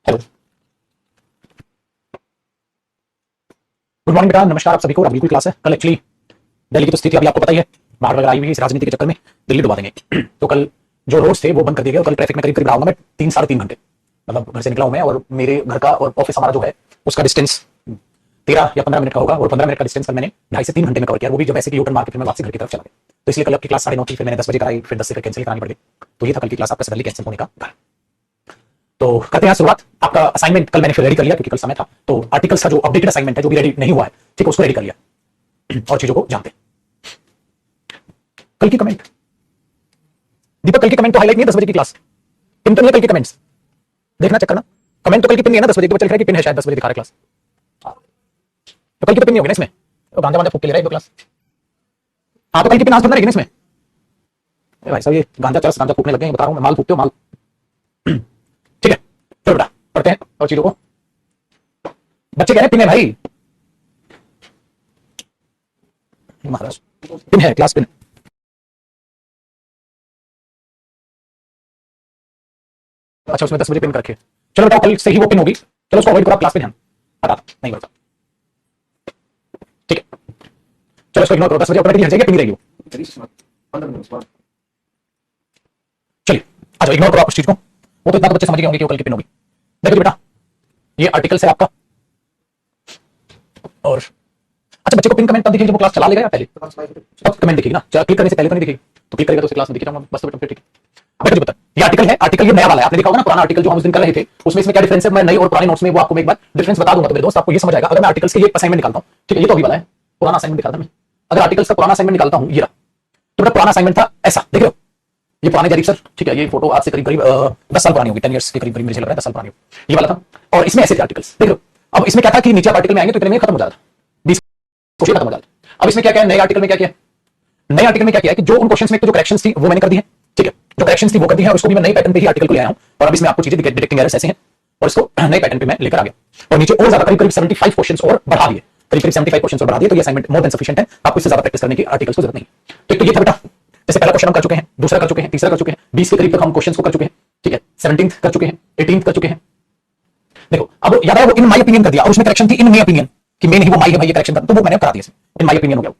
Hello, good morning बेटा, नमस्कार आप सभी को। अभी कोई क्लास है कल। एक्चुअली दिल्ली की तो स्थिति अभी आपको पता ही है, बाढ़ वगैरह आई हुई है। इस राजनीति के चक्कर में दिल्ली डुबा देंगे। तो कल जो रोड्स थे वो बंद कर दिए गए और कल ट्रैफिक में करीब करीब रहा मैं 3-3.5 घंटे। मतलब घर से निकला हूं मैं और मेरे घर का और ऑफिस हमारा जो है उसका डिस्टेंस 13 या 15 मिनट का होगा और 15 मिनट का डिस्टेंस कल मैंने 2.5 से 3 घंटे में कवर किया, वो भी जब ऐसे कि यूटर्न मार के फिर मैं वापसी घर की तरफ चला गया। तो इसलिए कल आपकी क्लास 9:30 थी, फिर मैंने 10 बजे कराई, फिर 10 से फिर कैंसिल करानी पड़ गई। तो ये था कल की क्लास आपका सडनली कैंसिल होने का कारण। तो करते हैं शुरुआत। आपका असाइनमेंट कल मैंने फिर रेडी कर लिया क्योंकि कल समय था। तो आर्टिकल्स का जो अपडेटेड असाइनमेंट है जो भी रेडी नहीं हुआ है, ठीक है, उसको रेडी कर लिया और चीजों को जानते हैं। कल की कमेंट दीपक, कल की कमेंट तो हाईलाइट नहीं है 10 बजे की क्लास। पिन तो नहीं है कल के कमेंट्स, देखना चेक करना। कमेंट तो कल की पिन नहीं है ना 10 बजे की, चल रहा है कि पिन है शायद 10 बजे दिखा रहा है क्लास। तो कल की तो पिन नहीं होगी ना इसमें, तो गांजा वांजा फूक के ले रहा है एक क्लास। हाँ तो कल की पिन आज बंद रहेगी ना इसमें। भाई साहब ये गांजा चरस गांजा फूकने लगे हैं, बता रहा हूँ मैं, माल फूकते हो माल। ठीक है चलो बेटा पढ़ते हैं और चीजों को। बच्चे कह रहे हैं पिन है भाई, महाराज पिन है, क्लास पिन। अच्छा उसमें 10 बजे पिन कर रखे। चलो बेटा कल से ही वो पिन होगी, चलो उसको अवॉइड करो, क्लास पिन है हटा नहीं बोलता। ठीक है चलो इसको इग्नोर करो, 10 बजे ऑटोमेटिकली हट जाएगी, पिन रहेगी वो। चलिए आ जाओ, इग्नोर करो आप उस चीज को, वो तो इतना तो बच्चे समझ गए होंगे कि वो कल की पिन होगी। देखो बेटा ये आर्टिकल्स है आपका, और अच्छा बच्चे को पिन कमेंट तब दिखेगी जब वो क्लास चला लेगा या पहले तब कमेंट दिखेगी ना? क्लिक करने से पहले तो नहीं दिखेगी, तो क्लिक करेगा तो उसे क्लास में दिख जाऊंगा बस। तो ठीक है अब मुझे बता, ये आर्टिकल है, आर्टिकल ये नया वाला है, आपने देखा होगा ना पुराना आर्टिकल जो हम उस दिन कर रहे थे, उसमें इसमें क्या डिफरेंस है मैं नई और पुराने नोट्स में वो आपको मैं एक बार डिफरेंस बता दूंगा तो मेरे दोस्त आपको ये समझ आएगा। अगर मैं आर्टिकल्स के लिए असाइनमेंट निकालता हूं, ठीक है, ये तो अभी वाला है, पुराना असाइनमेंट दिखाता मैं। अगर आर्टिकल्स का पुराना असाइनमेंट निकालता हूं, ये रहा, तो मेरा पुराना असाइनमेंट था ऐसा, देख रहे हो ये पुराने जरीफ सर, ठीक है, ये फोटो आज से करीब करीब 10 साल पुरानी होगी, 10 ईयर्स के करीब करीब मुझे लग रहा है 10 साल पुरानी होगी, ये वाला था। और इसमें ऐसे थे आर्टिकल्स, देख रहे हो। अब इसमें क्या था कि नीचे आर्टिकल में आएंगे तो इतने में खत्म हो जाता था, 20 क्वेश्चन खत्म हो जाता। अब इसमें क्या क्या है, नए आर्टिकल में क्या किया, नए आर्टिकल में क्या किया है कि जो उन क्वेश्चंस में जो करेक्शंस थी वो मैंने कर दी है, ठीक है, जो करेक्शंस थी वो कर दी है, और उसको भी मैं नए पैटर्न पे ही आर्टिकल को ले आया हूं। और अब इसमें आपको चीजें डिटेक्टिंग एरर्स ऐसे हैं और इसको नए पैटर्न पे मैं लेकर आ गया। और नीचे और ज्यादा करीब करीब 75 क्वेश्चंस और बढ़ा दिए, करीब करीब 75 क्वेश्चंस और बढ़ा दिए। तो ये असाइनमेंट मोर देन सफिशिएंट है, आपको इससे ज्यादा प्रैक्टिस करने की आर्टिकल्स को जरूरत नहीं। तो ये था बेटा, जैसे पहला क्वेश्चन हम कर चुके हैं, दूसरा कर चुके हैं, तीसरा कर चुके हैं, 20 के करीब तक हम क्वेश्चंस को कर चुके हैं, ठीक है, 17th कर चुके हैं, 18th कर चुके हैं। देखो अब याद है वो इन माय ओपिनियन कर दिया और उसमें करेक्शन थी इन माय ओपिनियन, कि मैं नहीं वो माय है भाई, ये करेक्शन था, तो वो मैंने करा दिया, इन माय ओपिनियन हो गया।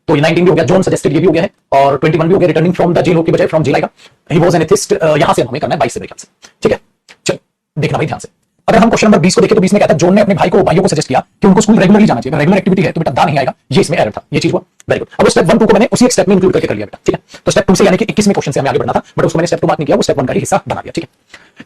तो ये 19 भी हो गया, जॉन सजेस्टेड ये भी हो गया है, और 21 भी हो गया, रिटर्निंग फ्रॉम द जेल की बजाय फ्रॉम जेल आएगा, ही वाज एन एथिस्ट। यहां से हमें करना है 22 से मेरे ख्याल से, ठीक है। चल देखना भाई ध्यान से। अगर हम क्वेश्चन नंबर 20 को देखें तो 20 में क्या था, जॉन ने अपने भाइयों को सजेस्ट किया कि उनको स्कूल रेगुलरली जाना चाहिए, रेगुलर एक्टिविटी है तो बेटा दा नहीं आएगा, ये इसमें एरर था, ये चीज हुआ, वेरी गुड। अब स्टेप 1 2 को मैंने उसी एक स्टेप में इंक्लूड करके कर लिया बेटा, ठीक है। तो स्टेप 2 से यानी कि 21वें क्वेश्चन से हमें आगे बढ़ना था, बट उसको मैंने स्टेप 2 मार्क नहीं किया, वो स्टेप 1 का ही हिस्सा बना दिया, ठीक है।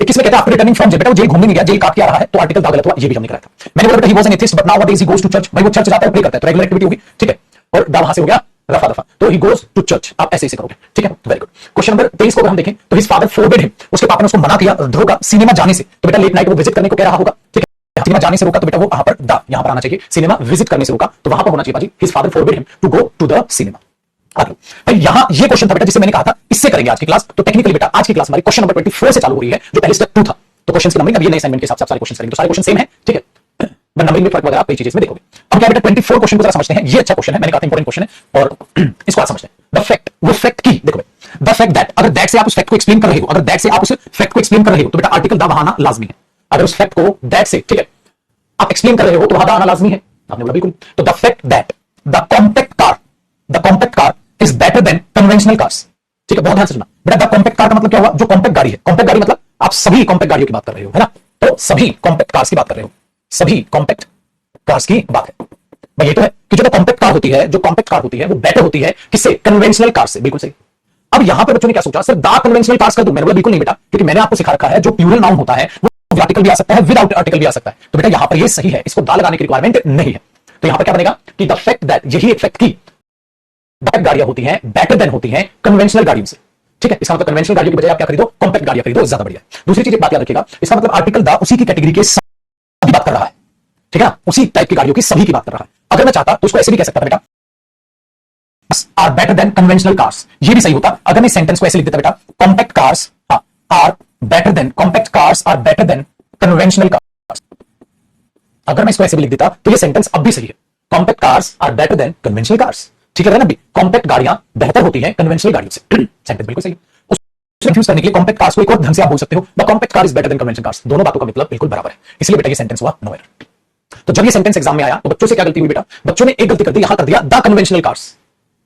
21 में कहता है आफ्टर रिटर्निंग फ्रॉम जेल, बेटा वो जेल घूमने नहीं गया, जेल काट के आ रहा है, तो आर्टिकल दा गलत हुआ, ये भी हमने कराया था। मैंने बोला बेटा he was an atheist but now he goes to church, भाई वो चर्च जाता है, प्रे करता है, तो रेगुलर एक्टिविटी होगी, ठीक है। और दा वहां से हो गया रफा दफा, तो ही गोस टू चर्च, आप ऐसे ही करोगे, ठीक है, वेरी गुड। क्वेश्चन नंबर 23 को अगर हम देखें तो हिज फादर फोरबिड हिम, उसके पापा ने उसको मना किया ध्रुव का सिनेमा जाने से, तो बेटा लेट नाइट वो विजिट करने को कह रहा होगा, ठीक है। सिनेमा जाने से रोका तो बेटा वो वहां पर दा यहां पर आना चाहिए, सिनेमा विजिट करने से रोका तो वहां पर होना चाहिए बाजी his father forbid him to go to the cinema. आगे भाई यहां ये क्वेश्चन था बेटा जिससे मैंने कहा था इससे करेंगे आज की क्लास। तो टेक्निकली बेटा आज की क्लास हमारी क्वेश्चन नंबर 24 से चालू हो रही है, जो पहले स्टेप 2 था। तो क्वेश्चन की नंबरिंग अब ये नए असाइनमेंट के हिसाब से सारे क्वेश्चन करेंगे, तो सारे क्वेश्चन सेम है, ठीक है, बट नंबरिंग में फर्क वगैरह आप कई चीजें इसमें देखोगे। अब क्या बेटा 24 क्वेश्चन को जरा समझते हैं, ये अच्छा क्वेश्चन है, मैंने कहा इंपॉर्टेंट क्वेश्चन है, और इसको आज समझते हैं। द फैक्ट, वो फैक्ट की देखो द फैक्ट दैट, अगर दैट से आप उस फैक्ट को एक्सप्लेन कर रहे हो, अगर दैट से आप उस फैक्ट को एक्सप्लेन कर रहे हो तो बेटा आर्टिकल दा वहां आना लाजमी है। अगर उस फैक्ट को दैट से, ठीक है, आप एक्सप्लेन कर रहे हो तो वहां दा आना लाजमी है, आपने बोला बिल्कुल। तो the fact that the compact car is better than conventional cars, ठीक है, बहुत ध्यान से सुनना बेटा। द कॉम्पैक्ट कार का मतलब क्या हुआ, जो कॉम्पैक्ट गाड़ी है, कॉम्पैक्ट गाड़ी मतलब आप सभी कॉम्पैक्ट गाड़ियों की बात कर रहे हो, है ना, तो सभी कॉम्पैक्ट कार्स की बात कर रहे हो, सभी कॉम्पैक्ट कार्स की बात है भाई। ये तो है कि जो कॉम्पैक्ट कार होती है, जो कॉम्पैक्ट कार होती है वो बेटर होती है किससे, कन्वेंशनल कार से, बिल्कुल सही। अब यहां पर बच्चों ने क्या सोचा, सर द कन्वेंशनल कार्स कर दूं, मैंने बोला बिल्कुल नहीं बेटा, क्योंकि मैंने आपको सिखा रखा है जो प्लूरल नाउन होता है वो आर्टिकल भी आ सकता है, विदाउट आर्टिकल भी आ सकता है, तो बेटा यहां पर ये सही है, इसको दा लगाने की रिक्वायरमेंट नहीं है। तो यहां पर क्या बनेगा कि द फैक्ट दैट, यही एक फैक्ट की गाड़ियां होती हैं बेटर देन होती हैं कन्वेंशनल गाड़ियों से, ठीक है। इसका मतलब कन्वेंशनल गाड़ियों की बजाय आप क्या खरीदो, कॉम्पैक्ट गाड़ियां खरीदो, ज्यादा बढ़िया है। दूसरी चीज एक बात याद रखिएगा, इसका मतलब आर्टिकल दा उसी की कैटेगरी के सभी बात कर रहा है, ठीक है, उसी टाइप की गाड़ियों की सभी की बात कर रहा है। अगर मैं चाहता तो उसको ऐसे भी कह सकता था बेटा are better than conventional cars, ये भी सही होता अगर मैं सेंटेंस को ऐसे लिख देता बेटा compact cars are better than, compact cars are better than conventional cars. अगर मैं इसको ऐसे भी लिख देता तो ये सेंटेंस अब भी सही है, compact cars are better than conventional cars, ठीक है ना भी, कॉम्पैक्ट गाड़ियां बेहतर होती हैं कन्वेंशनल गाड़ियों से, सेंटेंस बिल्कुल सही। कंफ्यूज करने के लिए कॉम्पैक्ट कार्स को एक और ढंग से आप बोल सकते हो, the compact car is better than conventional cars. दोनों बातों का मतलब बिल्कुल बराबर है, इसलिए बेटा ये सेंटेंस हुआ नो एरर। तो जब ये सेंटेंस एग्जाम में आया तो बच्चों से क्या गलती हुई बेटा, बच्चों ने एक गलती कर दी, यहां कर दिया द कन्वेंशनल कार्स,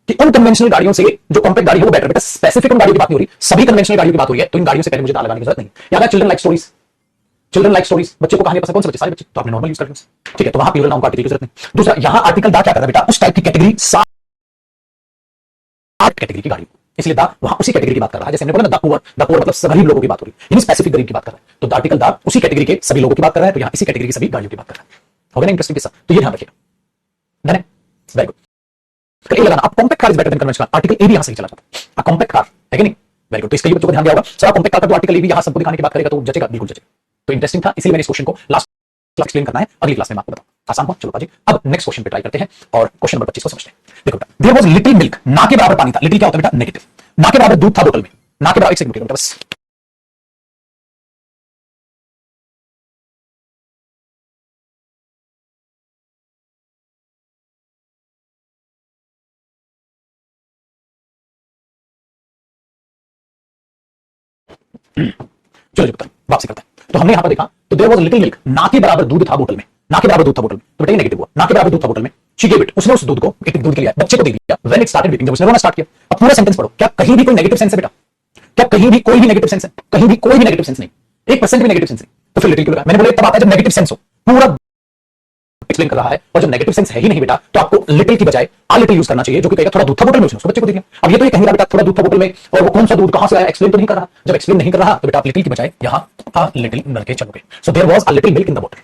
कि उन कन्वेंशनल गाड़ियों से जो कॉम्पैक्ट गाड़ी है वो बेटर। बेटा स्पेसिफिक उन गाड़ियों की बात नहीं हो रही, सभी कन्वेंशनल गाड़ियों की बात हो रही है, तो इन गाड़ियों से पहले मुझे दाल लगाने की जरूरत नहीं। याद है children like stories, children like stories, बच्चे को कहानी पसंद, कौन से बच्चे? सारे बच्चे, तो आपने नॉर्मल यूज कर लिया, ठीक है, तो वहां प्लूरल नाउन का आर्टिकल की जरूरत नहीं। दूसरा, यहां आर्टिकल दा क्या कर रहा है बेटा, उस टाइप की कैटेगरी, सात कैटेगरी की गाड़ी, इसलिए दा वहां उसी कैटेगरी की बात कर रहा है। जैसे हमने बोला ना द पुअर मतलब गरीब लोगों की बात हो रही है, यानी स्पेसिफिक गरीब की बात कर रहा है, तो आर्टिकल दा उसी कैटेगरी के सभी लोगों की बात कर रहा है, तो यहां इसी कैटेगरी की सभी गाड़ियों की बात कर रहा है। हो गया ना इंटरेस्टिंग किस्सा, तो ये ध्यान रखिएगा, डन है, वेरी गुड। ए लगाना, अब compact car is better than conventional, article a भी यहां से ही चला जाता है, अब कॉम्पैक्ट कार है कि नहीं, वेरी गुड। तो इसके लिए बच्चों को ध्यान दिया होगा, सर कॉम्पैक्ट कार का तो आर्टिकल ए भी यहां सबको दिखाने की बात करेगा तो जचेगा, बिल्कुल जचेगा। तो इंटरेस्टिंग था, इसलिए मैंने इस क्वेश्चन को लास्ट क्लास एक्सप्लेन करना है, अगली क्लास में मैं आपको बताऊं। आसान हो, चलो बाजी अब नेक्स्ट क्वेश्चन पे ट्राई करते हैं और क्वेश्चन नंबर 25 को समझते हैं। देखो बेटा, देयर वाज लिटिल मिल्क, ना के बराबर पानी था, लिटिल क्या होता है बेटा, नेगेटिव, ना के बराबर दूध था बोतल में, ना के बराबर, एक सेकंड बेटा बस, चलो जी बेटा वापसी करते हैं। तो हमने यहां पर देखा, तो देयर वाज लिटिल मिल्क, ना के बराबर दूध था बोतल में, ना के बराबर दूध था बोतल में, तो बेटा ये नेगेटिव हुआ, ना के बराबर दूध था बोतल में, शी गेव इट, उसने उस दूध को, एक दूध के लिए बच्चे को दे दिया, व्हेन इट स्टार्टेड वीपिंग, जब उसने रोना स्टार्ट किया। अब पूरा सेंटेंस पढ़ो, क्या कहीं भी कोई नेगेटिव सेंस है बेटा, क्या कहीं भी कोई भी नेगेटिव सेंस है, कहीं भी कोई भी नेगेटिव सेंस नहीं, 1% भी नेगेटिव सेंस नहीं, तो फिर लिटिल क्यों लगा? मैंने बोला तब आता है जब नेगेटिव सेंस हो, पूरा एक्सप्लेन कर रहा है, और जब नेगेटिव सेंस है ही नहीं बेटा, तो आपको लिटिल की बजाय आ लिटिल यूज करना चाहिए, जो कि कहेगा थोड़ा दूध था बोतल में, उसने बच्चे को दे दिया। अब ये तो ये कहेगा बेटा थोड़ा दूध था बोतल में, और वो कौन सा दूध कहां से आया एक्सप्लेन तो नहीं कर रहा, जब एक्सप्लेन नहीं कर रहा तो बेटा आप लिटिल की बजाय यहां आ लिटिल करके चलोगे। So there was a little milk in the बोतल,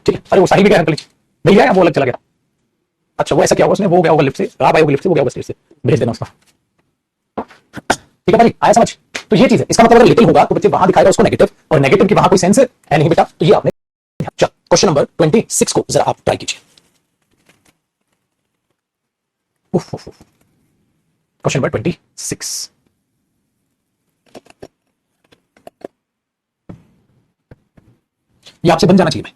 ठीक है। अरे वो सही भी गया अंकल जी, मिल गया, वो अलग चला गया, अच्छा वो ऐसा क्या हुआ, उसने वो गया होगा लिफ्ट से, आप आए होगे लिफ्ट से, वो गया होगा स्टेज से, भेज देना उसका, ठीक है भाई, आया समझ। तो ये चीज है, इसका मतलब अगर लिटिल होगा तो बच्चे वहां दिखाएगा उसको नेगेटिव, और नेगेटिव की वहां कोई सेंस है नहीं बेटा, तो ये आपने। चल क्वेश्चन नंबर 26 को जरा आप ट्राई कीजिए। क्वेश्चन नंबर 26, ये आपसे बन जाना चाहिए भाई।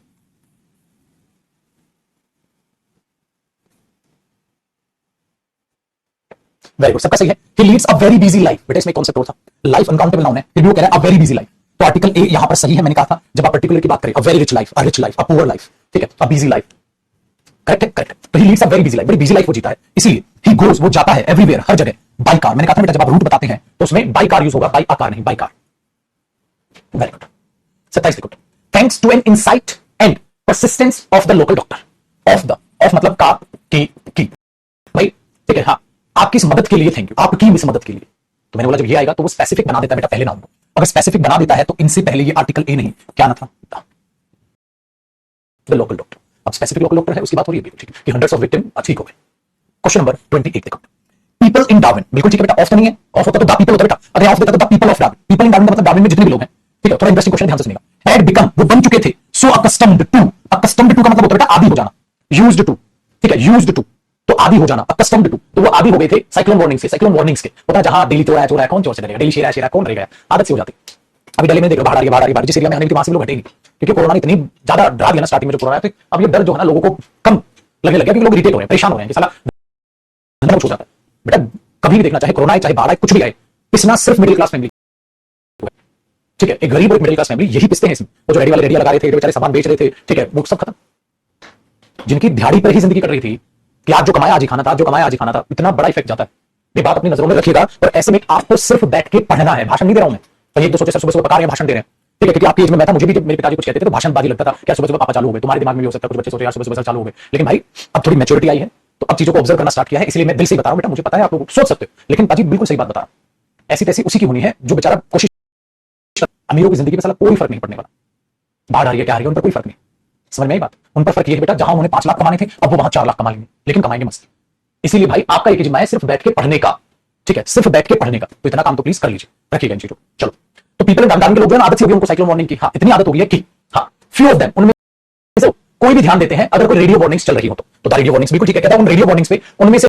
वेरी गुड, सबका सही है। He leads a very busy life, बेटा इसमें कॉन्सेप्ट और था, लाइफ अनकाउंटेबल नाउन है, फिर भी वो कह रहा है अ वेरी बिजी लाइफ, तो आर्टिकल ए यहां पर सही है। मैंने कहा था जब आप पर्टिकुलर की बात करें, a very rich life, a rich life, a poor life, ठीक है, अ बिजी लाइफ, करेक्ट है, करेक्ट है। तो he leads a very busy life, बड़ी बिजी लाइफ वो जीता है, इसीलिए ही गोज, वो जाता है एवरीवेयर, हर जगह, बाय कार। मैंने कहा था बेटा जब आप रूट बताते हैं तो उसमें बाय कार यूज होगा, बाय अ कार नहीं, बाय कार। वेरी गुड, 27 देखो, thanks to an insight and persistence of the local doctor, of the, of मतलब का, की भाई, ठीक है, हाँ, आपकी इस मदद के लिए थैंक यू, आपकी इस मदद के लिए। तो मैंने बोला जब ये आएगा तो वो स्पेसिफिक बना देता है बेटा पहले नाउन को, अगर स्पेसिफिक बना देता है तो इनसे पहले ये आर्टिकल ए नहीं, क्या ना था, द लोकल डॉक्टर। अब स्पेसिफिक लोकल डॉक्टर है उसकी बात हो रही है, ठीक है, कि हंड्रेड्स ऑफ विक्टिम ठीक हो गए। क्वेश्चन नंबर 28 देखो, पीपल इन डार्विन, बिल्कुल ठीक है बेटा, ऑफ तो नहीं है, ऑफ होता तो द पीपल होता बेटा, अगर ऑफ देता तो the people of Darwin, people in Darwin का मतलब डार्विन में जितने भी लोग हैं, ठीक है। थोड़ा इंटरेस्टिंग क्वेश्चन, ध्यान से सुनिएगा। हैड बिकम, वो बन चुके थे, सो अकस्टम्ड टू, अकस्टम्ड टू का मतलब होता है बेटा आदी हो जाना, यूज्ड टू, ठीक है, यूज्ड टू तो आदी हो जाना, अकस्टम्ड टू, तो वो आदी हो गए थे साइक्लोन वार्निंग से, साइक्लोन वार्निंग्स के, पता है जहां डेली चोर है कौन चोर से डरेगा, डेली शेरा है कौन रहेगा, आदत से हो जाती। अभी दिल्ली में देख लो बाहर आ रही बाहर, जिस एरिया में आने की वहां से लोग हटेंगे, क्योंकि कोरोना ने इतनी ज्यादा डरा दिया ना स्टार्टिंग में जो कोरोना है, तो अब ये डर जो है ना लोगों को कम लगने लग गया, क्योंकि लोग इरिटेट हो रहे हैं, परेशान हो रहे हैं कि साला धंधा हो जाता है। बेटा कभी भी देखना, चाहे कोरोना आए चाहे बाढ़ आए कुछ भी आए, पिसना सिर्फ मिडिल क्लास फैमिली, ठीक है, एक गरीब और एक मिडिल क्लास फैमिली यही पिसते हैं इसमें। वो जो रेडी वाले रेडिया लगा रहे थे, बेचारे सामान बेच रहे थे, ठीक है, वो सब खत्म। जिनकी दिहाड़ी पर ही जिंदगी कट रही थी कि आज जो कमाया आज ही खाना था, आज जो कमाया आज ही खाना था, इतना बड़ा इफेक्ट जाता है। ये बात अपनी नजरों में रखिएगा, और ऐसे में आपको सिर्फ बैठ के पढ़ना है, भाषण नहीं दे रहा हूं मैं। तो ये तो सोचे सुबह सुबह पका रहे हैं, भाषण दे रहे हैं, ठीक है, क्योंकि आपकी एज में मैं था, मुझे भी जब मेरे पिताजी कुछ कहते थे तो भाषणबाजी लगता था, क्या सुबह सुबह पापा चालू हो गए, तुम्हारे दिमाग में भी हो सकता है, कुछ बच्चे सोचे यार सुबह सुबह चालू हो गए, लेकिन भाई अब थोड़ी मैच्योरिटी आई है, तो अब चीजों को ऑब्जर्व करना स्टार्ट किया है, इसलिए मैं दिल से बता रहा हूं बेटा, मुझे पता है आप लोग सोच सकते हो, लेकिन पाजी बिल्कुल सही बात बता रहा हूं, ऐसी तैसी उसी की होनी है जो बेचारा कोशिश, अमीरों की जिंदगी में साला कोई फर्क नहीं पड़ने वाला, बाढ़ आ रही है क्या आ रही है उन पर कोई फर्क नहीं, समझ में आई बात। उन पर फर्क ये है बेटा, जहां उन्होंने 5 लाख कमाने थे अब वो वहां 4 लाख कमा लेंगे, लेकिन कमाएंगे मस्त। इसीलिए भाई आपका एक जिम्मा है सिर्फ बैठ के पढ़ने का, ठीक है, सिर्फ बैठ के पढ़ने का, तो इतना काम तो प्लीज कर लीजिए, रखिएगा इन चीजों। चलो, तो पीपल डाउन के लोग जो है आदत से होगी उनको साइक्लोन वार्निंग की, हाँ इतनी आदत हो गई है कि हाँ फ्यू ऑफ देम, उनमें से कोई भी ध्यान देते हैं अगर कोई रेडियो वार्निंग्स चल रही हो तो रेडियो वार्निंग्स बिल्कुल ठीक है, कहता हूं उन रेडियो वार्निंग्स पे उनमें से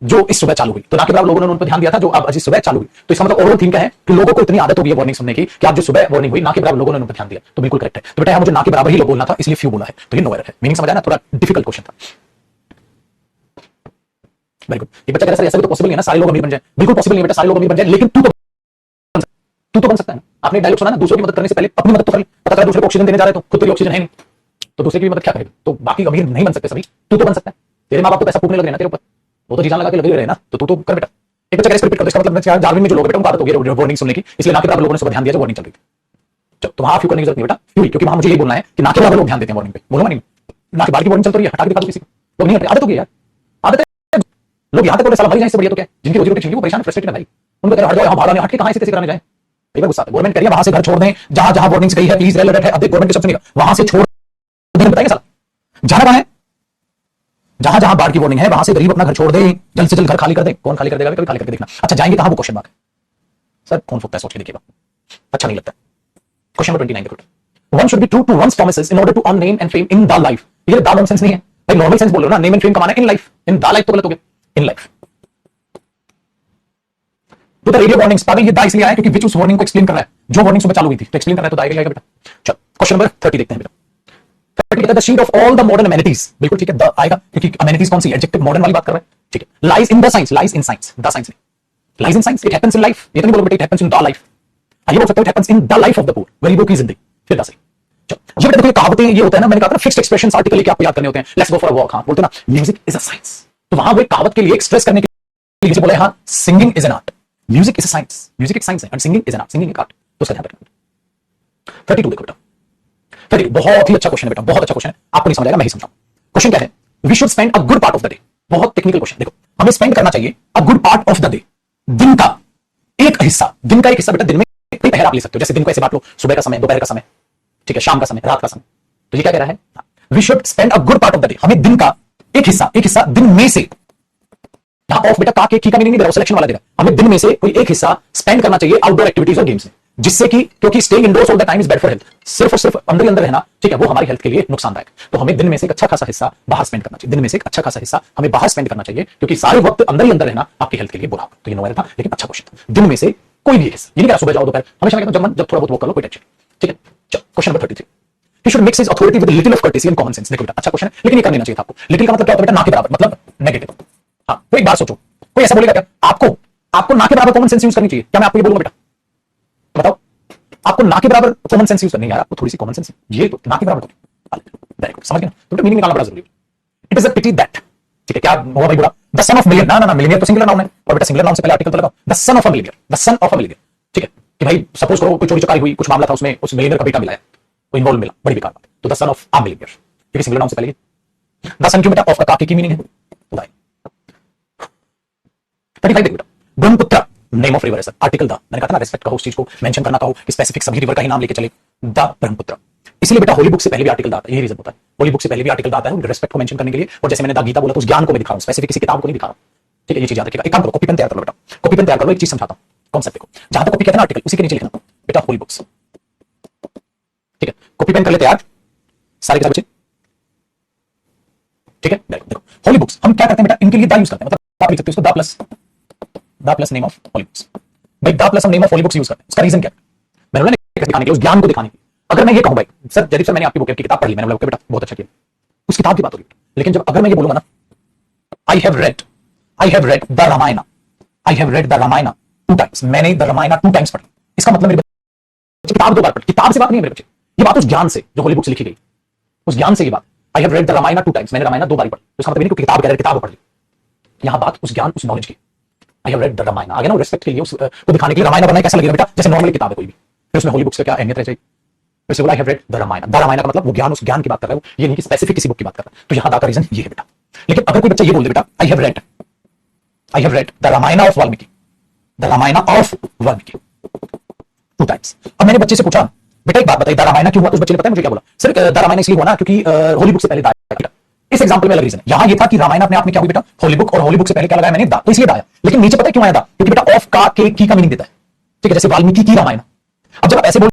जो इस सुबह चालू हुई, तो ना के बराबर लोगों ने उन पर ध्यान दिया था जो अब सुबह चालू हुई, तो इसका मतलब ओवरऑल थीम क्या है कि लोगों को इतनी आदत हो गई है वार्निंग सुनने की कि आज जो सुबह वार्निंग हुई ना के बराबर लोगों ने उन पर ध्यान दिया, तो बिल्कुल करेक्ट है। तो बेटा मुझे ना के बराबर ही लोग बोलना था, इसलिए फ्यू बोला है, तो ये नो एरर है। मीनिंग समझ आया ना, थोड़ा डिफिकल्ट क्वेश्चन था। Very good. ये बच्चा कह रहा है सर ऐसा भी तो पॉसिबल नहीं है ना सारे लोग अमीर बन जाए। बिल्कुल पॉसिबल नहीं बेटा, सारे लोग अमीर बन जाए, लेकिन तू तो बन सकता है ना। आपने डायलॉग सुना ना, दूसरों की मदद करने से पहले अपनी मदद तो कर ले। पता चला दूसरे को ऑक्सीजन देने जा रहे तो खुद तो ऑक्सीजन है नहीं, तो दूसरे की भी मदद क्या करेगा। तो बाकी अमीर नहीं बन सकते सभी, तू तो बन सकता है। तेरे माँ बाप तो पैसा फूकने लग रहे हैं ना तेरे ऊपर, वो तो जी जान लगा के लगे रहे ना, तो तू तो कर बेटा। एक बच्चा रिपीट कर, इसका मतलब जारविन में जो लोग बेटा उनको आदत हो गई वार्निंग सुनने की, इसलिए ना के बराबर लोगों ने सुबह ध्यान दिया जब वार्निंग चल रही थी। तो वहां फ्यू करने की जरूरत नहीं बेटा, फ्यू, क्योंकि वहां मुझे ये बोलना है कि ना के बराबर लोग ध्यान देते हैं वार्निंग पे, बोलो नहीं ना के बाहर की वार्निंग चल रही है हटा के दिखा दो किसी को, लोग नहीं हटते। आदत हो गई यार, आदत है। लोग यहाँ तक बोले साला मर जाए इससे बढ़िया तो क्या, जिनकी रोजी रोटी छिन गई वो परेशान फ्रस्ट्रेटेड है भाई, उनको कह हट जाओ, यहाँ भाड़ा नहीं, हट के कहां से कराने जाए। एक बार गुस्सा गवर्नमेंट करिए वहां से घर छोड़ दें, जहां जहां वार्निंग्स गई है प्लीज रेड अलर्ट है, अब गवर्नमेंट के सबसे नहीं वहां से छोड़ दें, बताइए साला जाना कहां है। जहां जहां बाढ़ की वार्निंग है वहां से गरीब अपना घर छोड़ दे, जल्द से जल्द घर खाली कर दे। कौन खाली कर देगा, कभी खाली करके देखना। अच्छा जाएंगे कहां, वो क्वेश्चन मार्क सर, कौन फूकता है सोच के देखिएगा, अच्छा नहीं लगता। क्वेश्चन नंबर 29 देखो, one should be true to one's promises in order to earn name and fame in the life. ये द नॉनसेंस नहीं है भाई, नॉर्मल सेंस बोल रहे हो ना, नेम एंड फेम कमाना in life, in the life तो गलत हो गया, इन लाइफ। तो द रेडियो वार्निंग्स, पागल ये दा इसलिए आया क्योंकि विच उस वार्निंग को एक्सप्लेन कर रहा है, जो वार्निंग सुबह चालू हुई थी तो एक्सप्लेन कर रहा है, तो दाएगा बेटा। चलो क्वेश्चन नंबर 30 देखते हैं बेटा। The sheet of all the modern amenities, बिल्कुल ठीक है, द आएगा क्योंकि अमेनिटीज कौन सी, एडजेक्टिव मॉडर्न वाली बात कर रहा है, ठीक है। Lies in the science, lies in science, the science नहीं, lies in science, it happens in life, ये तो नहीं बोलो बेटा it happens in the life, ये बोल सकते हो it happens in the life of the poor, गरीबों की जिंदगी, फिर द सही। चलो ये बेटा देखो कहावतें ये होता है ना, मैंने कहा था फिक्स्ड एक्सप्रेशंस आर्टिकल लेके आपको याद करने होते हैं, let's go for a walk, हां बोलते ना म्यूजिक इज अ साइंस, तो वहां वो एक कहावत के लिए एक्सप्रेस करने के लिए बोले हां singing is an art, music is a science, music एक साइंस है and singing is an art, singing एक आर्ट, तो उसका ध्यान रखना। 32 देखो बेटा, 32 बहुत ही अच्छा क्वेश्चन है बेटा, बहुत अच्छा क्वेश्चन है, आपको नहीं समझ आएगा मैं ही समझाऊं। क्वेश्चन क्या है, we should spend a good part of the day, बहुत टेक्निकल क्वेश्चन, देखो हमें स्पेंड करना चाहिए a good part of the day, दिन का एक हिस्सा, दिन का एक हिस्सा बेटा, दिन में कई पहर आप ले सकते हो, जैसे दिन को ऐसे बांट लो, सुबह का समय, दोपहर का समय, ठीक है, शाम का समय, रात का समय, तो ये क्या कह रहा है, we should spend a good part of the day, हमें दिन का एक हिस्सा दिन में से, यहां ऑफ बेटा का के की का मीनिंग नहीं दे रहा, सिलेक्शन वाला दे रहा, हमें दिन में से कोई एक हिस्सा स्पेंड करना चाहिए आउटडोर एक्टिविटीज और गेम्स में, जिससे कि क्योंकि staying indoors all the time is bad for health, सिर्फ और सिर्फ अंदर ही अंदर रहना, ठीक है, वो हमारी हेल्थ के लिए नुकसानदायक, तो हमें दिन में से एक अच्छा खासा हिस्सा बाहर स्पेंड करना चाहिए, दिन में से एक अच्छा खासा हिस्सा हमें बाहर स्पेंड करना चाहिए, क्योंकि सारे वक्त अंदर ही अंदर रहना आपकी हेल्थ के लिए बुरा होगा, तो ये नोवेल था लेकिन अच्छा क्वेश्चन था, दिन में से कोई भी हिस्सा, ये नहीं कहा सुबह जाओ दोपहर, हमेशा कहता हूं जब थोड़ा बहुत वो कर लो, कोई टेंशन, ठीक है। चलो question number 33, he should mix his authority with a little of courtesy and common sense, देखो बेटा अच्छा क्वेश्चन है, लेकिन ये कर लेना चाहिए था आपको, लिटिल का मतलब क्या होता है बेटा, ना के बराबर, मतलब नेगेटिव, हाँ तो एक बार सोचो, कोई ऐसा बोलेगा क्या आपको ना के बराबर कॉमन सेंस यूज करनी चाहिए, क्या मैं आपको ये बोलूंगा बेटा, बताओ आपको ना के बराबर कॉमन सेंस यूज करनी है यार, आपको थोड़ी सी कॉमन सेंस, ये तो ना के बराबर डायरेक्ट समझ गए ना, तो मीनिंग निकालना बड़ा जरूरी है। It is a pity that, ठीक है, क्या हुआ भाई बुरा, द सन ऑफ मिलियन, ना मिलियनियर तो सिंगुलर नाउन है, और बेटा सिंगुलर नाउन से पहले आर्टिकल तो लगाओ, the son of a millionaire, the son of a millionaire, ठीक है, कि भाई सपोज करो कोई चोरी चकारी हुई, कुछ मामला था उसमें, उस मिलियनियर का बेटा मिला है, वो इन्वॉल्व मिला, बड़ी बेकार बात, तो the son of a millionaire, ठीक है, सिंगुलर नाउन से पहले द सन क्यों बेटा, ऑफ का काके की मीनिंग है, बताइए 35 देखो बेटा, ब्रह्मपुत्र नेम ऑफ रिवर है सर, आर्टिकल द, मैंने कहा था ना रेस्पेक्ट कहो उस चीज को, मेंशन करना कहो, स्पेसिफिक सभी रिवर का ही नाम लेके चले, द ब्रह्मपुत्र, इसलिए बेटा होली बुक से पहले भी आर्टिकल द आता है, यही रीजन होता है, होली बुक से पहले भी आर्टिकल द आता है रेस्पेक्ट को मेंशन करने के लिए, और जैसे मैंने द गीता बोला तो उस ज्ञान को मैं दिखा रहा हूं, स्पेसिफिक किसी किताब को नहीं दिखा रहा हूं, ठीक है, ये चीज याद रखिएगा। एक काम करो, कॉपी पेन तैयार कर लो बेटा, कॉपी पेन तैयार कर लो, एक चीज समझाता हूं कॉन्सेप्ट देखो, जहां तक कॉपी कहते हैं ना आर्टिकल, उसी के नीचे लिखना बेटा होली बुक्स, ठीक है, कॉपी पेन कर ले तैयार सारे किताब बच्चे, ठीक है, देखो होली बुक्स हम क्या करते हैं बेटा, इनके लिए द यूज करते हैं, मतलब आप लिख सकते हो इसको the plus name of holy books, भाई द प्लस हम name of holy books use करते हैं, उसका रीजन क्या है, मैंने बोला दिखाने के लिए, उस ज्ञान को दिखाने के लिए। अगर मैं ये कहूं भाई सर जयदीप सर मैंने आपकी बुक की किताब पढ़ ली, मैंने बोला बेटा बहुत अच्छा किया, उस किताब की बात हो रही है, लेकिन जब अगर मैं ये बोलूंगा ना I have read the Ramayana, I have read the Ramayana 2 times, मैंने द रामायण 2 टाइम्स पढ़ी, इसका मतलब मेरे बच्चे किताब 2 बार पढ़ी, किताब से बात नहीं है मेरे बच्चे, ये बात उस ज्ञान से जो होली बुक से लिखी गई, उस ज्ञान से ये बात, I have read the Ramayana 2 times, मैंने रामायण 2 बार पढ़ी, तो इसका मतलब नहीं कि किताब कह रहे किताब पढ़ ली, यहां बात उस ज्ञान उस नॉलेज की, I have read the Ramayana, आगे ना रेस्पेक्ट के लिए उसको दिखाने के लिए रामायण बनाए, कैसा लगेगा बेटा, जैसे नॉर्मल किताब है कोई भी, फिर उसमें होली बुक्स का क्या अहमियत रह जाएगी, वैसे बोला I have read the Ramayana का मतलब वो ज्ञान, उस ज्ञान की बात कर रहा है, ये नहीं कि स्पेसिफिक किसी बुक की बात कर रहा है, तो यहां का रीजन ये है बेटा। लेकिन अगर कोई बच्चा ये बोल दे बेटा I have read the Ramayana of Valmiki, the Ramayana of Valmiki 2 times, अब मैंने बच्चे से पूछा बेटा एक बात बताइए द रामायण क्यों हुआ, तो उस बच्चे ने पता है मुझे क्या बोला, सर द रामायण इसलिए हुआ ना क्योंकि होली बुक से पहले दाया, इस एग्जांपल में अलग रीजन है, यहां ये था कि रामायण अपने आप में क्या हुई बेटा होली बुक, और होली बुक से पहले क्या लगाया मैंने दा, तो इसलिए दाया, लेकिन नीचे पता है क्यों आया दा, क्योंकि बेटा ऑफ का के की का मीनिंग देता है, ठीक है, जैसे वाल्मीकि की रामायण, अब जब आप ऐसे बोल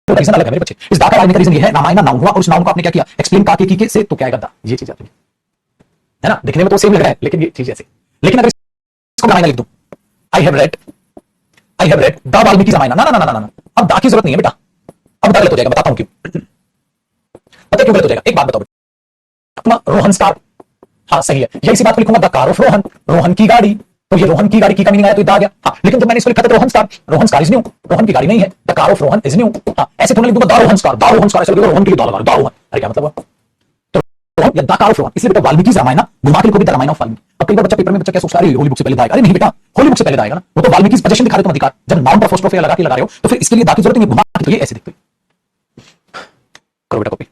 तो रीजन अलग है मेरे बच्चे, इस दा का का रीजन ये है रामायण नाउन हुआ और उस नाउन को आपने क्या किया एक्सप्लेन का के से, तो क्या आएगा दा, ये चीज आती है ना, दिखने में तो सेम लग रहा है लेकिन ये चीज ऐसे, लेकिन अगर इसको रामायण लिख दूं I have read the Valmiki Ramayana, ना ना ना ना ना, अब दा की जरूरत नहीं है बेटा, अब दा गलत हो जाएगा, बताता हूं क्यों, पता क्यों गलत हो जाएगा, एक बात बताओ बेटा, अपना रोहन स्टार हाँ सही है, यही सी बात को लिखूंगा the car of Rohan, Rohan की गाड़ी। तो ये रोहन की गाड़ी की का मीनिंग आया तो आ गया। हाँ, लेकिन जब मैंने इसको लिखा था Rohan car is new, Rohan की गाड़ी नहीं है, the car of Rohan is new. हाँ, ऐसे थोड़ा लिख दूंगा द रोहन कार ऐसे लिखूंगा रोहन के लिए द रोहन। अरे क्या मतलब हुआ? तो रोहन या द कार ऑफ रोहन, इसलिए बेटा वाल्मीकि रामायण ना घुमा के लिखो भी द रामायण ऑफ वाल्मीकि। अब कई बार बच्चा पेपर में बच्चा क्या सोचता है होली बुक से पहले आएगा, अरे नहीं बेटा होली बुक से पहले आएगा ना, वो तो वाल्मीकि पजेशन दिखा रहे तुम अधिकार, जब नाउन पर फर्स्ट ऑफ लगा रहे हो तो फिर इसके लिए दा की जरूरत नहीं, घुमा के ये ऐसे दिखते। करो बेटा कॉपी।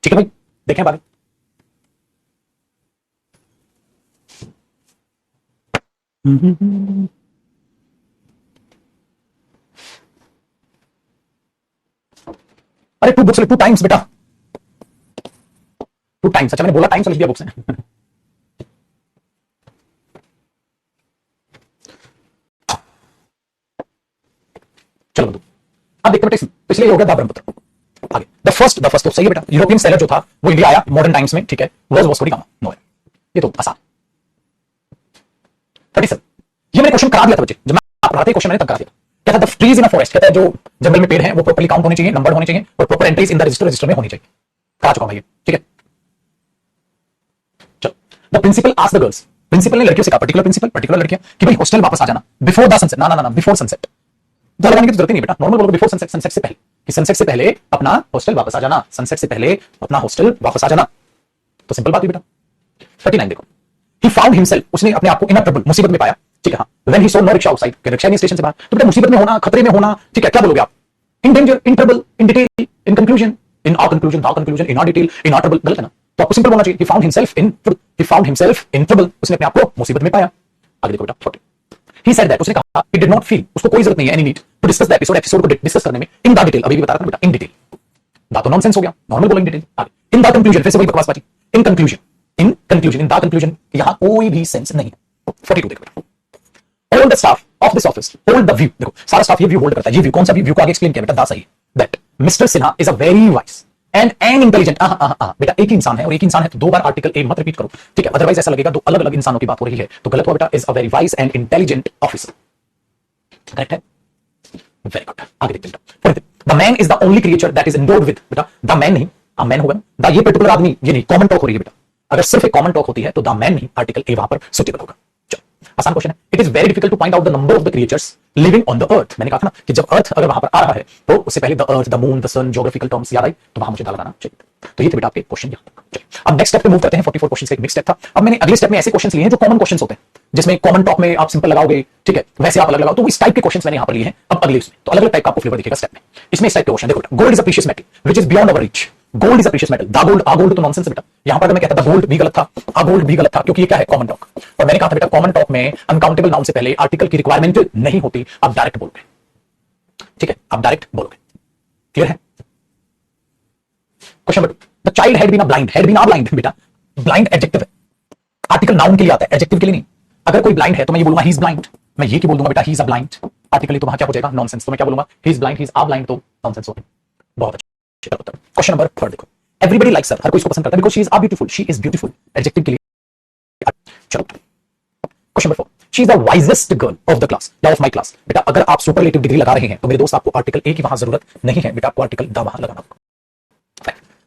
ठीक है भाई, देखें बारे। अरे टू बुक्स, टू टाइम्स बेटा, टू टाइम्स। अच्छा मैंने बोला टाइम्स लिख दिया बुक्स में। चलो बंधु, अब देखते बेटा, पिछले हो गया द ब्रह्मपुत्र। आगे द फर्स्ट तो सही है बेटा, यूरोपियन सेलर जो था वो इंडिया आया मॉडर्न टाइम्स में, ठीक है, was Vasco da Gama, no है, ये तो आसान। 37 ये मैंने क्वेश्चन करा दिया था बच्चे, जब मैं पढ़ाते क्वेश्चन मैंने तब करा दिया। क्या था the trees in a forest, कहता है जो जंगल में पेड़ हैं वो प्रॉपर्ली काउंट होने चाहिए, नंबर होने चाहिए और proper entries in the register में होनी चाहिए। करा चुका हूं भाई, ठीक है। चलो the principal asked the girls, principal ने लड़कियों से कहा, पर्टिकुलर लड़कियां, कि भाई हॉस्टल वापस आ जाना बिफोर द सनसेट। ना बिफोर सनसेट तो लगाने की जरूरत नहीं बेटा, नॉर्मल बोलो बिफोर सनसेट, सनसेट से पहले, कि सनसेट से पहले अपना हॉस्टल वापस आ जाना, सनसेट से पहले अपना हॉस्टल वापस आ जाना। तो सिंपल बात है बेटा। 39 देखो, ही फाउंड हिमसेल्फ, उसने अपने आप को इन अ ट्रबल, मुसीबत में पाया, ठीक है। हाँ, when he saw no rickshaw outside, कि रिक्शा नहीं स्टेशन से बाहर, तो बेटा मुसीबत में होना, खतरे में होना, ठीक है, क्या बोलोगे आप? In danger, in trouble, in detail, in conclusion, in our conclusion, our conclusion, in our detail, in our trouble, गलत है ना? तो आपको सिंपल बोलना चाहिए, he found himself in trouble, he found himself in trouble, उसने अपने आप को मुसीबत में पाया। आगे देखो बेटा 40, he said that, उसने कहा he did not feel, उसको कोई जरूरत नहीं है any need to discuss the episode को डिस्कस करने में in the detail, अभी भी बता रहा था बेटा in detail, दा तो नॉनसेंस हो गया, नॉर्मल बोलो in detail। आगे in the conclusion, फिर से वही बकवास बाजी, in conclusion, in the conclusion, यहां कोई भी सेंस नहीं है। 42 देखो बेटा, all the staff of this office hold the view, देखो सारा स्टाफ ये व्यू होल्ड करता है, ये व्यू कौन सा व्यू को आगे एक्सप्लेन किया बेटा, दा सही, that Mr. Sinha is a very wise and an intelligent, बेटा एक ही इंसान है और एक इंसान है तो दो बार आर्टिकल ए मत रिपीट करो, ठीक है, अदरवाइज ऐसा लगेगा दो अलग अलग इंसानों की बात हो रही है, तो गलत हुआ बेटा, is a very wise and intelligent officer, correct है, वेरी गुड। आगे देखते हैं, the man is the only creature that is endowed with, बेटा द मैन नहीं, अ मैन होगा ना, द ये पर्टिकुलर आदमी, ये नहीं, कॉमन टॉक हो रही है बेटा, अगर सिर्फ एक कॉमन टॉक होती है तो द मैन नहीं, आर्टिकल ए वहां पर सुटेबल होगा। आसान क्वेश्चन है, it is very difficult to find out the number of the creatures living on the earth. मैंने कहा था ना कि जब अर्थ अगर वहां पर आ रहा है तो उससे पहले the earth, the moon, the sun, geographical terms याद आई तो वहां मुझे डाल लगाना चाहिए। तो ये थे बेटा आपके क्वेश्चन यहां तक। अब नेक्स्ट स्टेप पे मूव करते हैं, 44 क्वेश्चन का एक मिक्स स्टेप था। अब मैंने अगले स्टेप में ऐसे क्वेश्चन लिए हैं जो कॉमन क्वेश्चन होते हैं, जिसमें कॉमन टॉक में आप सिंपल लगाओगे, ठीक है, वैसे आप अलग लगाओ, तो इस टाइप के क्वेश्चन मैंने यहां पर लिए हैं। अब अगले इसमें तो अलग अलग टाइप का आपको फ्लेवर दिखेगा स्टेप में। इसमें इस टाइप के क्वेश्चन देखो, gold is a precious metal which is beyond our reach, gold is a precious metal, the gold, a gold तो नॉनसेंस है बेटा, यहां पर अगर मैं कहता था गोल्ड भी गलत था, आ गोल्ड भी गलत था, क्योंकि ये क्या है, कॉमन टॉक। और मैंने कहा था बेटा कॉमन टॉक में अनकाउंटेबल नाउन से पहले आर्टिकल की रिक्वायरमेंट नहीं होती, आप डायरेक्ट बोलोगे, ठीक है, आप डायरेक्ट बोलोगे, क्लियर है। Question number 2, the child had been a blind, had been a blind, बेटा ब्लाइंड एडजेक्टिव है, आर्टिकल नाउन के लिए आता है, एडजेक्टिव के लिए नहीं। अगर कोई ब्लाइंड है तो मैं ये बोलूंगा ही इज ब्लाइंड, मैं ये की बोल दूंगा बेटा ही इज अ ब्लाइंड, आर्टिकली तो वहां क्या हो जाएगा, नॉनसेंस, तो मैं क्या बोलूंगा he is blind, he is a blind, तो नॉनसेंस हो गया। बहुत अच्छा उत्तर। क्वेश्चन नंबर 3 देखो, एवरीबॉडी लाइक्स हर, हर कोई इसको पसंद करता है, because she is a beautiful, she is beautiful, adjective के लिए। चलो question number 4, she is the wisest girl of the class या ऑफ माय क्लास, बेटा अगर आप सुपरलेटिव डिग्री लगा रहे हैं तो मेरे दोस्त आपको आर्टिकल ए की वहां जरूरत नहीं है बेटा, आपको आर्टिकल द वहां लगाना होगा।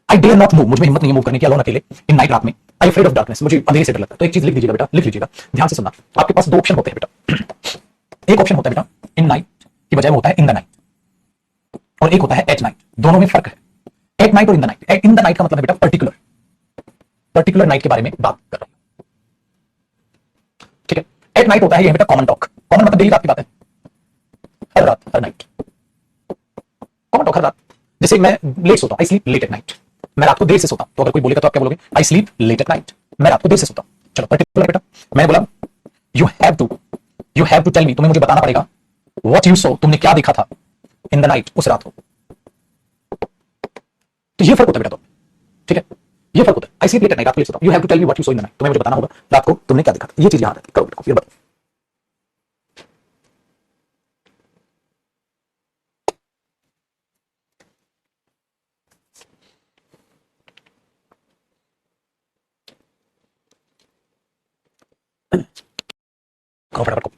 आई डेयर नॉट मूव, मुझे हिम्मत नहीं है मूव करने की, अलोन अकेले, इन नाइट, रात में, आई अफ्रेड ऑफ डार्कनेस, मुझे अंधेरे से डर लगता है। तो एक चीज लिख दीजिएगा बेटा, लिख लीजिएगा, ध्यान से सुनना, आपके पास दो ऑप्शन होते हैं बेटा, एक ऑप्शन होता है बेटा इन नाइट की बजाय होता है इन द नाइट, और एक होता है एट नाइट, दोनों में फर्क है। एट नाइट और इन the night, in the night का मतलब है बेटा पर्टिकुलर नाइट के बारे में बात कर रहा हूं, एट नाइट होता है ये बेटा कॉमन टॉक। कॉमन मतलब डेली रात की बात है, हर रात, हर नाइट कॉमन टॉक, हर रात। जैसे मैं लेट सोता हूं, I sleep late at night, मैं रात को देर से सोता हूं, तो अगर कोई बोलेगा तो आप क्या बोलोगे? I sleep late at night, मैं रात को देर से सोता हूं। चलो पर्टिकुलर बेटा, मैंने बोला you have to tell me, तुम्हें मुझे बताना पड़ेगा व्हाट यू सो, तुमने क्या देखा था इन द नाइट, उस रात को। तो ये फर्क होता है बेटा, तो ठीक है, ये फर्क होता है। I sleep late at night, रात को लेट सोता हूं, you have to tell me what you saw in the night, तुम्हें मुझे बताना होगा रात को तुमने क्या देखा था। ये चीज याद है, करो बेटा, फिर बताओ। करो फटाफट को।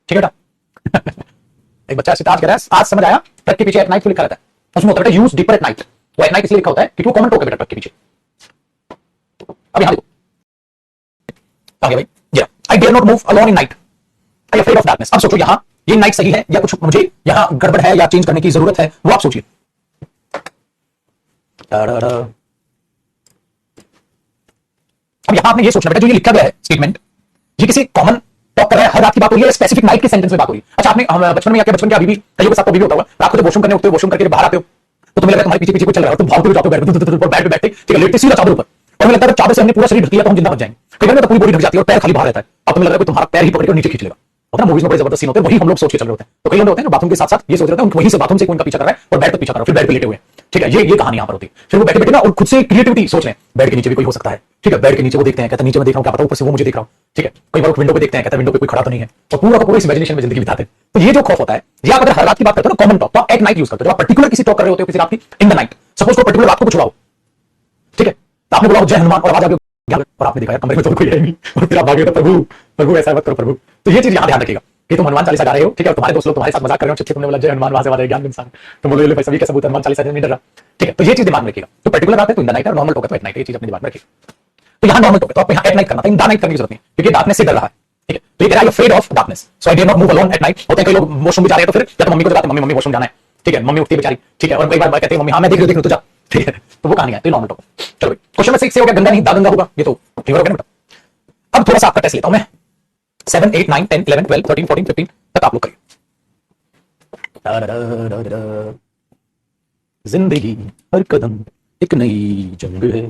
ठीक है बेटा। एक बच्चा सिताज कह रहा है आज समझ आया, ट्रक के पीछे एट नाइट क्यों लिखा रहता है, उसमें होता है यूज डीपर एट नाइट। वो एट नाइट इसलिए लिखा होता है क्योंकि वो कॉमन टॉक है बेटा ट्रक के पीछे। अब यहां देखो आ गया भाई, ये I dare not move alone in night, I afraid of darkness. अब सोचो यहां ये नाइट सही है या कुछ मुझे यहां गड़बड़ है या चेंज करने की जरूरत है, वो आप सोचिए। अब यहां आपने ये सोचना बेटा, जो ये लिखा गया है स्टेटमेंट, ये किसी कॉमन टॉक कर रहा है, हर रात की बात हो रही है, स्पेसिफिक नाइट के सेंटेंस में बात हो रही है। अच्छा आपने बचपन में या बचपन के अभी भी कईयों के साथ तो अभी भी होता होगा, रात को जब वॉशरूम करने उठते हो, वॉशरूम करके बाहर आते हो, तो तुम्हें लगा तुम्हारे पीछे पीछे कुछ चल रहा है, तुम भागते हुए जाते हो बेड पे बैठे, ठीक है, लेटते सीधा चादर ऊपर, और मुझे लगता है चादर से हमने पूरा शरीर ढक लिया तो हम जिंदा बच जाएंगे। कई बार तो पूरी बॉडी ढक जाती है और पैर खाली बाहर रहता है, अब तुम्हें लग रहा है तुम्हारा पैर ही पकड़ कर नीचे खींच लेगा। होता है मूवीज में बड़े जबरदस्त सीन होते हैं, वही हम लोग सोच के चल रहे होते हैं। तो कई लोग होते हैं बाथरूम के साथ साथ ये सोच रहे हैं वहीं से बाथरूम से कोई पीछा कर रहा है और बेड पर पीछा कर रहा है, फिर बेड पे लेटे हुए, ठीक है, ये कहानी यहां पर होती है। फिर वो बैठे बैठे ना और खुद से क्रिएटिविटी सोच रहे हैं, बेड के नीचे भी कोई हो सकता है, ठीक है, बेड के नीचे वो देखते हैं, कहते हैं नीचे मैं देख रहा हूं, क्या पता ऊपर से वो मुझे देख रहा हूं, ठीक है। कई बार विंडो पे देखते हैं, कहते हैं विंडो पे कोई खड़ा तो नहीं है, और पूरा का पूरा इस इमेजिनेशन में जिंदगी बिताते हैं। तो ये जो खौफ होता है, ये आप अगर हर रात की बात करते हो ना कॉमन टॉक, तो आप एट नाइट यूज करते हो। जब आप पर्टिकुलर किसी टॉक कर रहे होते हो किसी रात की इन द नाइट, सपोज को पर्टिकुलर रात को कुछ हुआ हो, ठीक है, तो आपने बोला जय हनुमान और आवाज आ गई और आपने देखा यार कमरे में तो कोई है नहीं, और फिर आप भागे तो प्रभु प्रभु ऐसा मत करो प्रभु। तो ये चीज यहां ध्यान रखिएगा कि तुम हनुमान चालीसा गा रहे हो, ठीक है, और तुम्हारे दोस्त लोग तुम्हारे साथ मजाक कर रहे हो, चिट्ठी तुमने बोला जय हनुमान, वहां से वाले ज्ञान इंसान, तुम बोलो ले भाई सभी के सबूत हनुमान चालीसा नहीं डर रहा, ठीक है। तो ये चीज दिमाग में रखिएगा। तो पर्टिकुलर रात है तो इन द नाइट है, नॉर्मल टॉक है तो एट नाइट, ये चीज अपने दिमाग में रखिएगा। तो यहां नॉर्मल टॉक है तो आप यहां एट नाइट करना था, इन द नाइट करने की जरूरत नहीं, क्योंकि डार्कनेस से डर रहा है, ठीक है। तो ये कह रहा है afraid of darkness, so I did not move alone at night. होते हैं कई लोग वॉशरूम में जा रहे हैं तो फिर या तो मम्मी को जगाते, मम्मी मम्मी वॉशरूम जाना है, ठीक है, मम्मी उठती है बेचारी, ठीक है, और कई बार कहते हैं मम्मी हां मैं देख रही हूं तो जा, ठीक है। तो वो कहानी है, तो नॉर्मल टॉक। चलो भाई क्वेश्चन में 6 से हो गया, गंगा नहीं दा गंगा होगा, ये तो क्लियर हो गया ना। अब थोड़ा सा आपका टेस्ट लेता हूं मैं, 7 8 9 10 11 12 13 14 15 तक आप लोग करिए। जिंदगी हर कदम एक नई जंग है।